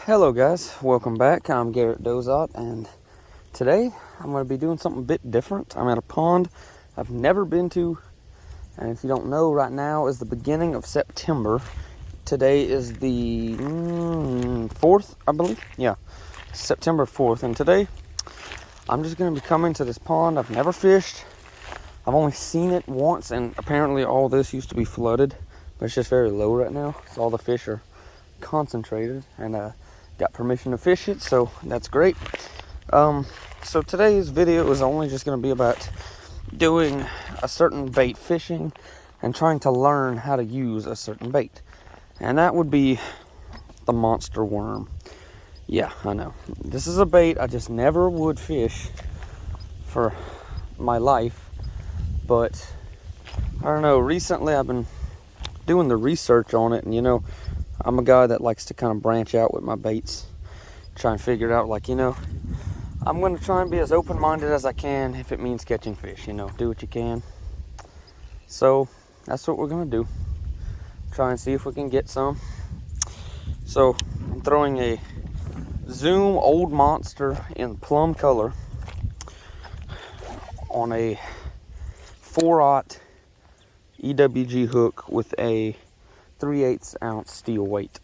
Hello guys, welcome back. I'm Garrett Dozot, and today I'm going to be doing something a bit different. I'm at a pond I've never been to, and if you don't know, right now is the beginning of September. Today is the 4th, I believe. Yeah, September 4th, and today I'm just going to be coming to this pond. I've never fished. I've only seen it once, and apparently all this used to be flooded, but it's just very low right now, so all the fish are concentrated, and got permission to fish it, so that's great. So today's video is only just going to be about doing a certain bait fishing and trying to learn how to use a certain bait, and that would be the monster worm. Yeah, I know, this is a bait I just never would fish for my life, but I don't know, recently I've been doing the research on it, and I'm a guy that likes to kind of branch out with my baits, try and figure it out. I'm going to try and be as open-minded as I can if it means catching fish, do what you can. So that's what we're going to do. Try and see if we can get some. So I'm throwing a Zoom Old Monster in plum color on a 4/0 EWG hook with a 3/8 ounce steel weight.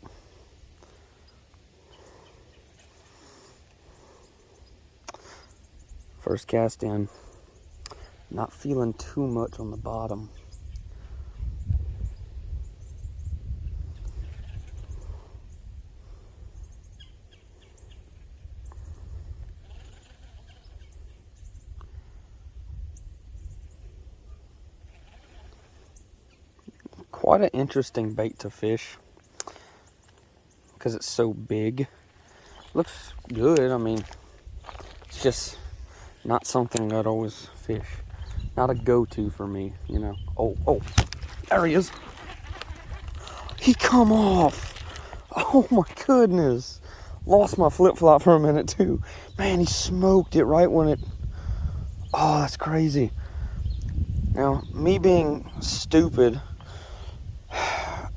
First cast in. Not feeling too much on the bottom. Quite an interesting bait to fish because it's so big. Looks good. I mean, it's just not something I'd always fish. Not a go-to for me, Oh, there he is. He come off. Oh my goodness. Lost my flip-flop for a minute too. Man, he smoked it right when it... Oh, that's crazy. Now, me being stupid,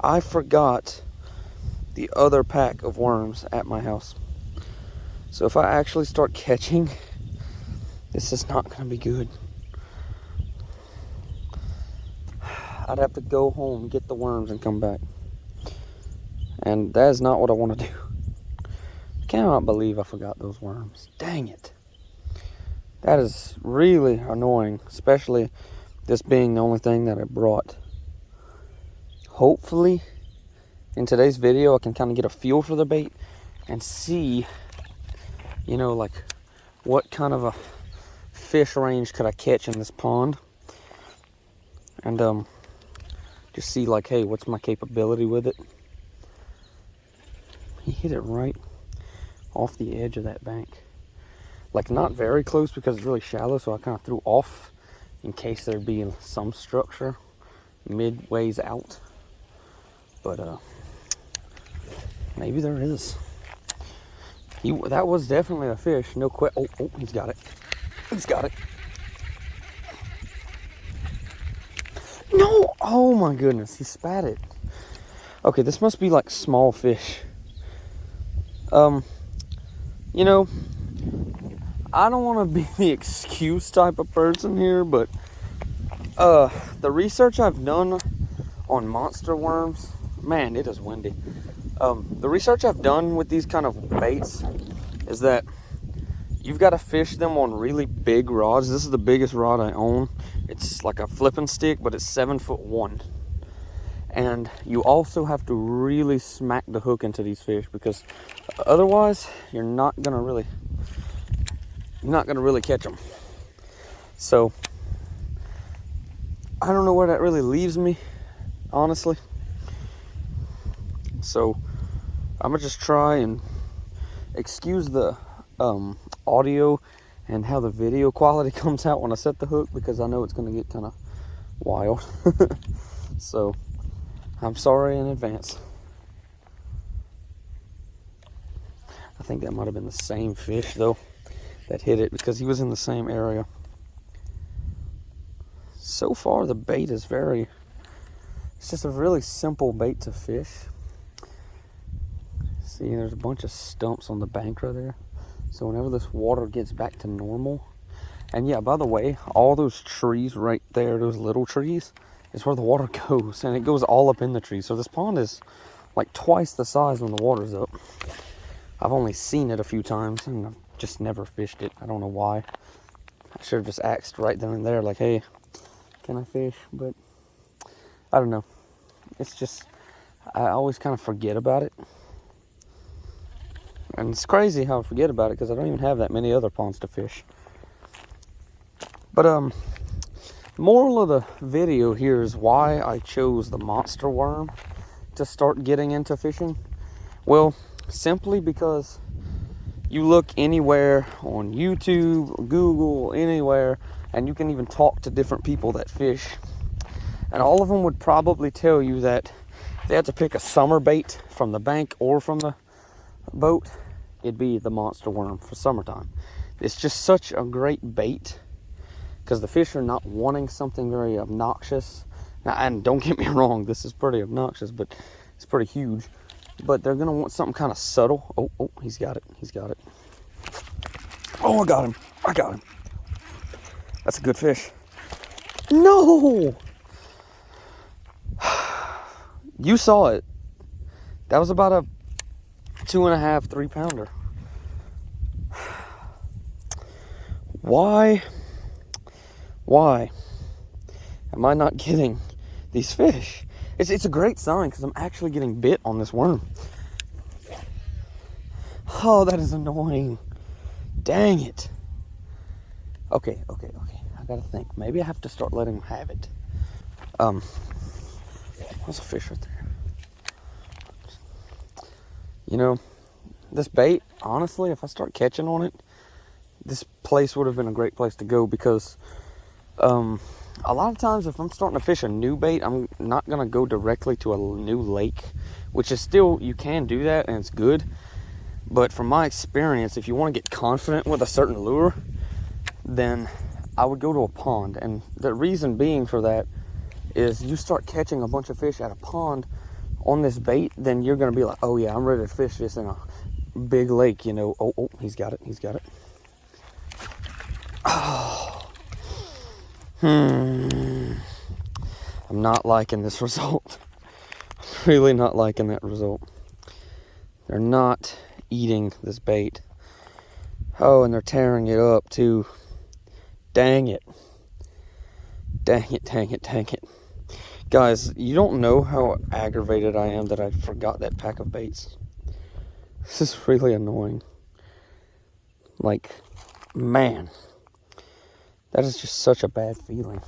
I forgot the other pack of worms at my house. So if I actually start catching, this is not going to be good. I'd have to go home, get the worms, and come back. And that is not what I want to do. I cannot believe I forgot those worms. Dang it. That is really annoying, especially this being the only thing that I brought. Hopefully, in today's video, I can kind of get a feel for the bait and see, what kind of a fish range could I catch in this pond, and just see hey, what's my capability with it. He hit it right off the edge of that bank, not very close because it's really shallow, so I kind of threw off in case there'd be some structure midways out, but maybe there is. That was definitely a fish, no question. Oh, he's got it. He's got it. No! Oh my goodness, he spat it. Okay, this must be small fish. I don't want to be the excuse type of person here, but the research I've done on monster worms, man, it is windy. The research I've done with these kind of baits is that you've got to fish them on really big rods. This is the biggest rod I own. It's like a flipping stick, but it's 7'1". And you also have to really smack the hook into these fish, because otherwise you're not gonna really catch them. So I don't know where that really leaves me, honestly. So I'm gonna just try and excuse the audio and how the video quality comes out when I set the hook, because I know it's gonna get kind of wild. So I'm sorry in advance. I think that might have been the same fish though that hit it, because he was in the same area. So far the bait is it's just a really simple bait to fish. See, there's a bunch of stumps on the bank right there. So whenever this water gets back to normal, and yeah, by the way, all those trees right there, those little trees, is where the water goes, and it goes all up in the trees. So this pond is like twice the size when the water's up. I've only seen it a few times, and I've just never fished it. I don't know why. I should have just asked right then and there, like, hey, can I fish? But I don't know. It's just, I always kind of forget about it. And it's crazy how I forget about it because I don't even have that many other ponds to fish. But moral of the video here is why I chose the monster worm to start getting into fishing. Well, simply because you look anywhere on YouTube, Google, anywhere, and you can even talk to different people that fish. And all of them would probably tell you that if they had to pick a summer bait from the bank or from the boat, it'd be the monster worm for summertime. It's just such a great bait because the fish are not wanting something very obnoxious. Now, and don't get me wrong, this is pretty obnoxious, but it's pretty huge. But they're gonna want something kind of subtle. Oh, he's got it. He's got it. Oh, I got him. I got him. That's a good fish. No! You saw it. That was about a 2.5, 3 pounder. Why am I not getting these fish? It's a great sign because I'm actually getting bit on this worm. Oh, that is annoying. Dang it. Okay. I gotta think. Maybe I have to start letting them have it. There's a fish right there. You know, this bait, honestly, if I start catching on it, this place would have been a great place to go because a lot of times if I'm starting to fish a new bait, I'm not going to go directly to a new lake, which is still, you can do that and it's good. But from my experience, if you want to get confident with a certain lure, then I would go to a pond. And the reason being for that is you start catching a bunch of fish at a pond on this bait, then you're going to be like, oh yeah, I'm ready to fish this in a big lake, you know. Oh, he's got it. Oh. I'm not liking this result. I'm really not liking that result. They're not eating this bait. Oh, and they're tearing it up too. Dang it. Guys, you don't know how aggravated I am that I forgot that pack of baits. This is really annoying. Like, man. That is just such a bad feeling.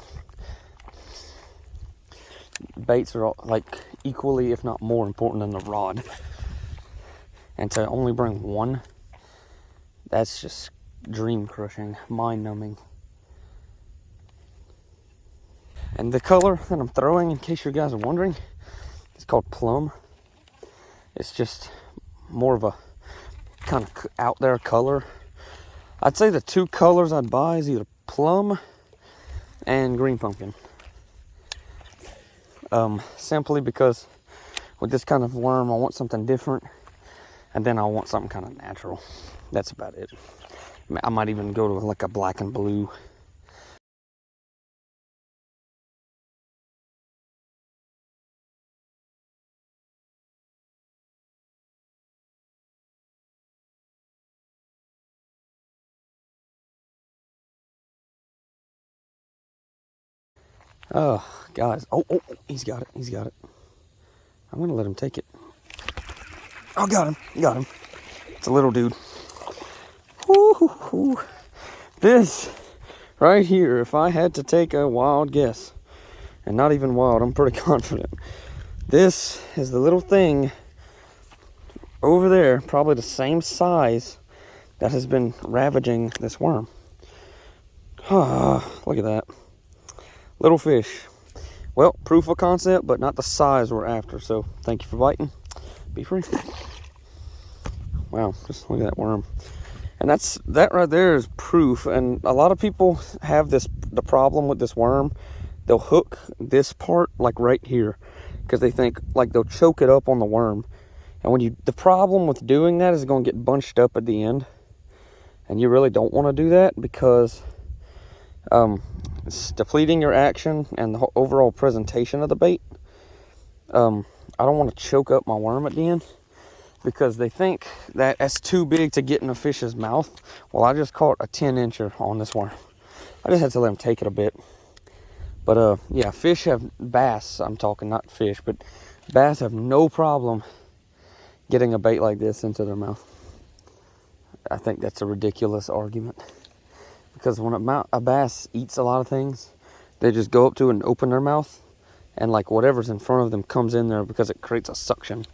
Baits are all, like, equally, if not more important than the rod. And to only bring one, that's just dream crushing, mind numbing. And the color that I'm throwing, in case you guys are wondering, it's called plum. It's just more of a kind of out there color. I'd say the two colors I'd buy is either plum and green pumpkin. Simply because with this kind of worm, I want something different, and then I want something kind of natural. That's about it. I might even go to like a black and blue. Oh, guys. Oh, he's got it. I'm going to let him take it. Oh, got him. It's a little dude. Ooh. This right here, if I had to take a wild guess, and not even wild, I'm pretty confident, this is the little thing over there, probably the same size, that has been ravaging this worm. Look at that. Little fish. Well, proof of concept, but not the size we're after. So thank you for biting. Be free. Wow, just look at that worm. And that right there is proof. And a lot of people have the problem with this worm. They'll hook this part like right here because they think like they'll choke it up on the worm And the problem with doing that is it's going to get bunched up at the end. And you really don't want to do that because it's depleting your action and the overall presentation of the bait. I don't want to choke up my worm at the end because they think that that's too big to get in a fish's mouth. Well, I just caught a 10-incher on this worm. I just had to let him take it a bit. But yeah, bass, I'm talking, not fish, but bass have no problem getting a bait like this into their mouth. I think that's a ridiculous argument. Because when a bass eats a lot of things, they just go up to it and open their mouth, and like whatever's in front of them comes in there because it creates a suction.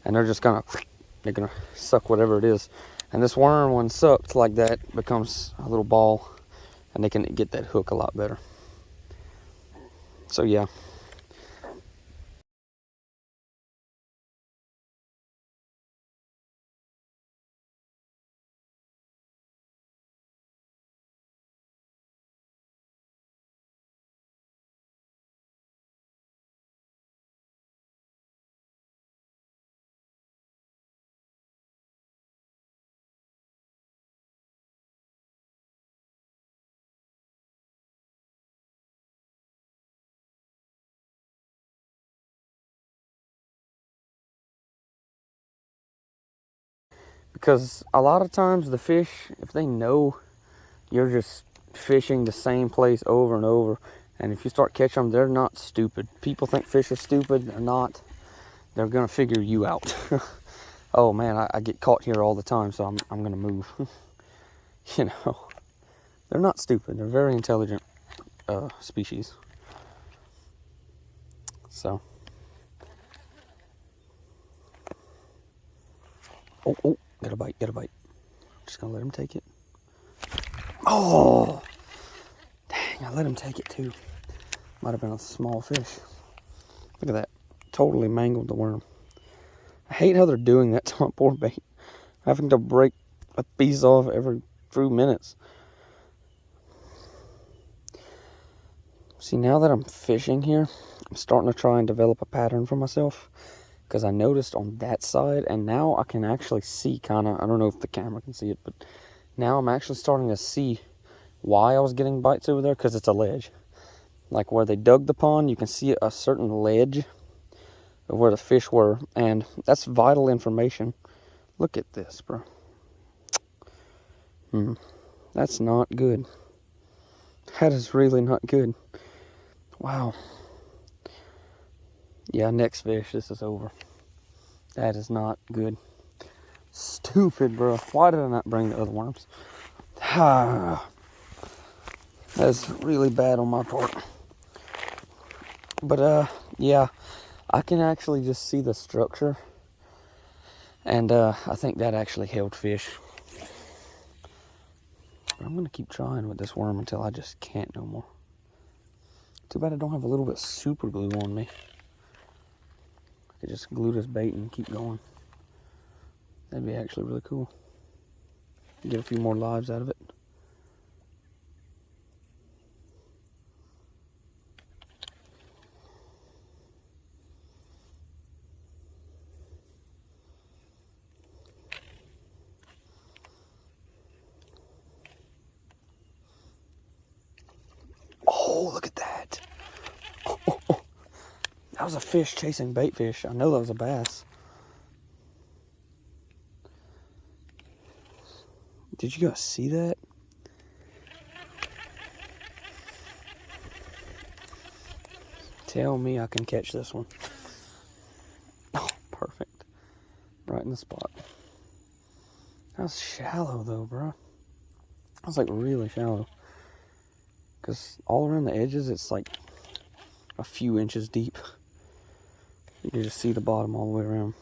And they're gonna suck whatever it is. And this worm, when sucked like that, becomes a little ball, and they can get that hook a lot better. So yeah. Because a lot of times the fish, if they know you're just fishing the same place over and over, and if you start catching them, they're not stupid. People think fish are stupid. They're not. They're gonna figure you out. Oh man, I get caught here all the time, so I'm gonna move. You know, they're not stupid. They're very intelligent species. So, oh, get a bite. Just gonna let him take it. Oh, dang! I let him take it too. Might have been a small fish. Look at that. Totally mangled the worm. I hate how they're doing that to my poor bait. Having to break a piece off every few minutes. See, now that I'm fishing here, I'm starting to try and develop a pattern for myself. Because I noticed on that side, and now I can actually see kind of, I don't know if the camera can see it, but now I'm actually starting to see why I was getting bites over there, because it's a ledge. Like where they dug the pond, you can see a certain ledge of where the fish were, and that's vital information. Look at this, bro. That's not good. That is really not good. Wow. Yeah, next fish, this is over. That is not good. Stupid, bro. Why did I not bring the other worms? That's really bad on my part. But yeah, I can actually just see the structure, and I think that actually held fish. But I'm gonna keep trying with this worm until I just can't no more. Too bad I don't have a little bit of super glue on me. I could just glue this bait and keep going. That'd be actually really cool. Get a few more lives out of it. Oh, look at that. Oh. That was a fish chasing bait fish. I know that was a bass. Did you guys see that? Tell me I can catch this one. Oh, perfect. Right in the spot. That was shallow though, bro. That was like really shallow. Because all around the edges, it's like a few inches deep. You can just see the bottom all the way around.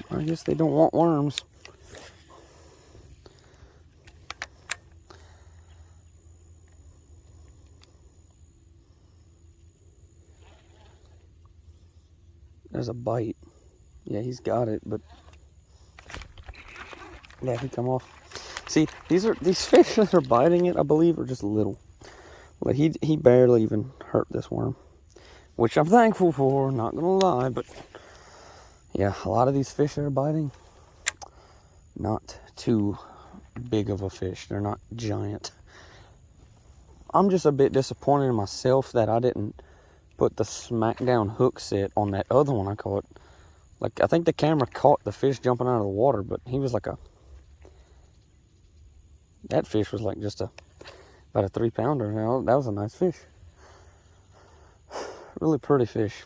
I guess they don't want worms. There's a bite. Yeah, he's got it, but Yeah, he come off. See, these fish that are biting it, I believe, are just little. Like he barely even hurt this worm, which I'm thankful for, not gonna lie, but yeah, a lot of these fish that are biting, not too big of a fish. They're not giant. I'm just a bit disappointed in myself that I didn't put the smackdown hook set on that other one I caught. Like, I think the camera caught the fish jumping out of the water, but he was like that fish was like just about a 3-pounder. Now, that was a nice fish. Really pretty fish.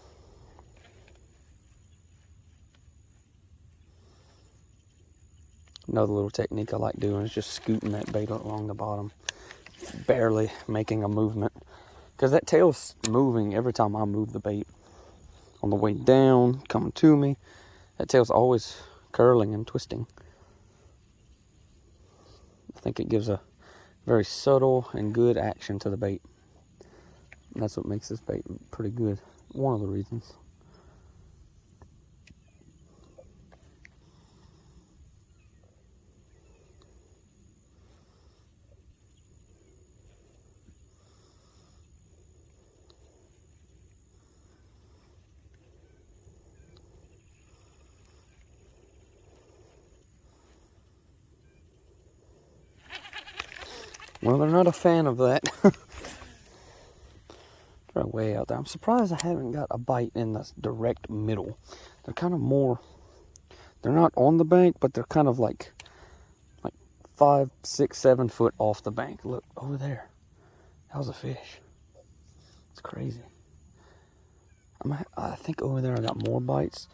Another little technique I like doing is just scooting that bait along the bottom, barely making a movement, because that tail's moving every time I move the bait. On the way down, coming to me, that tail's always curling and twisting. I think it gives a very subtle and good action to the bait. And that's what makes this bait pretty good. One of the reasons. Well, they're not a fan of that. They're way out there. I'm surprised I haven't got a bite in the direct middle. They're kind of more, they're not on the bank, but they're kind of like 5, 6, 7 foot off the bank. Look, over there. That was a fish. It's crazy. I think over there I got more bites.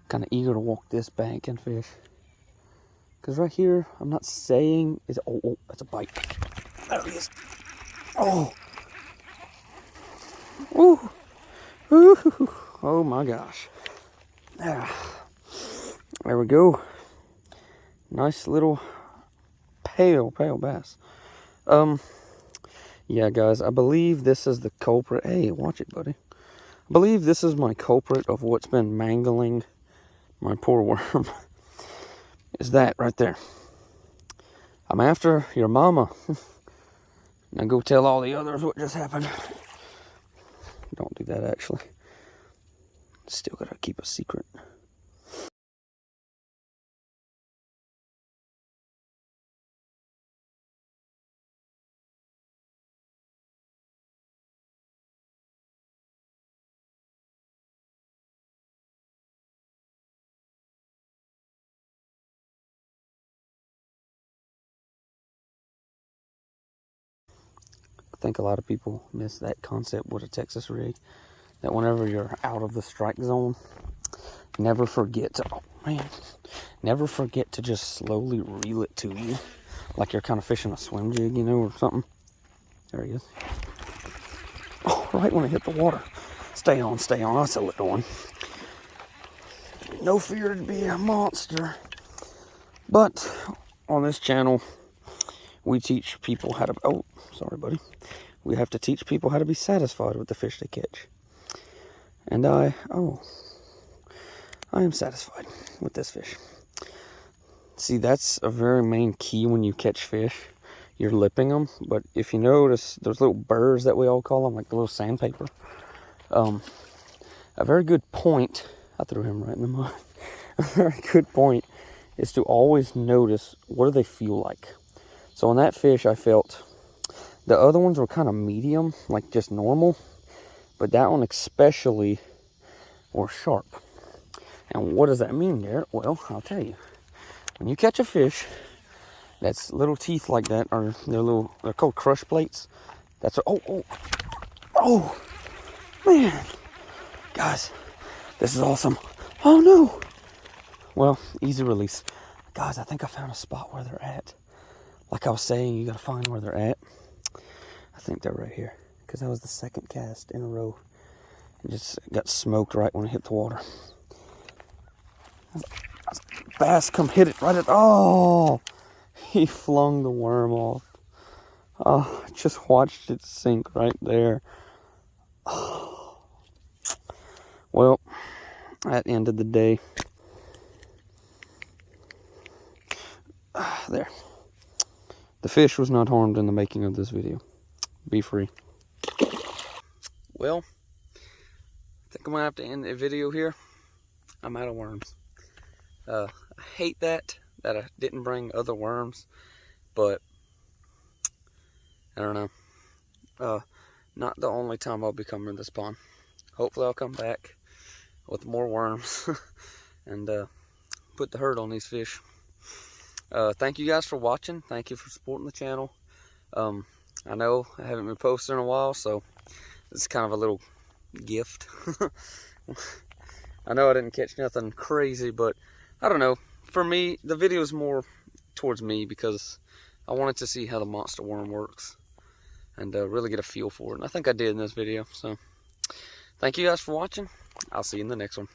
Kind of eager to walk this bank and fish. Because right here, I'm not saying, oh, that's a bite. There he is. Oh. Ooh. Ooh. Oh my gosh. There we go. Nice little pale bass. Yeah, guys, I believe this is the culprit. Hey, watch it, buddy. I believe this is my culprit of what's been mangling my poor worm. Is that right there. I'm after your mama. Now go tell all the others what just happened. Don't do that, actually. Still gotta keep a secret. I think a lot of people miss that concept with a Texas rig. That whenever you're out of the strike zone, never forget to, oh man, never forget to just slowly reel it to you. Like you're kind of fishing a swim jig, you know, or something. There he is. Oh, right when it hit the water. Stay on. That's a little one. No fear to be a monster. But on this channel, we teach people how to, oh, sorry, buddy. We have to teach people how to be satisfied with the fish they catch. And I am satisfied with this fish. See, that's a very main key when you catch fish. You're lipping them, but if you notice, those little burrs that we all call them, like the little sandpaper. A very good point, I threw him right in the mud. A very good point is to always notice, what do they feel like? So on that fish, I felt the other ones were kind of medium, like just normal, but that one especially were sharp. And what does that mean, Garrett? Well, I'll tell you. When you catch a fish that's little teeth like that, or they're called crush plates. That's oh, man, guys, this is awesome. Oh no. Well, easy release. Guys, I think I found a spot where they're at. Like I was saying, you gotta find where they're at. I think they're right here, because that was the second cast in a row. It just got smoked right when it hit the water. Bass come hit it right at, oh, he flung the worm off. Oh, just watched it sink right there. Oh. Well, at the end of the day, there. The fish was not harmed in the making of this video. Be free. Well, I think I'm gonna have to end the video here. I'm out of worms. I hate that I didn't bring other worms, but I don't know. Not the only time I'll be coming to this pond. Hopefully I'll come back with more worms and put the hurt on these fish. Thank you guys for watching. Thank you for supporting the channel. I know I haven't been posting in a while, so it's kind of a little gift. I know I didn't catch nothing crazy, but I don't know. For me, the video is more towards me because I wanted to see how the monster worm works and really get a feel for it. And I think I did in this video. So thank you guys for watching. I'll see you in the next one.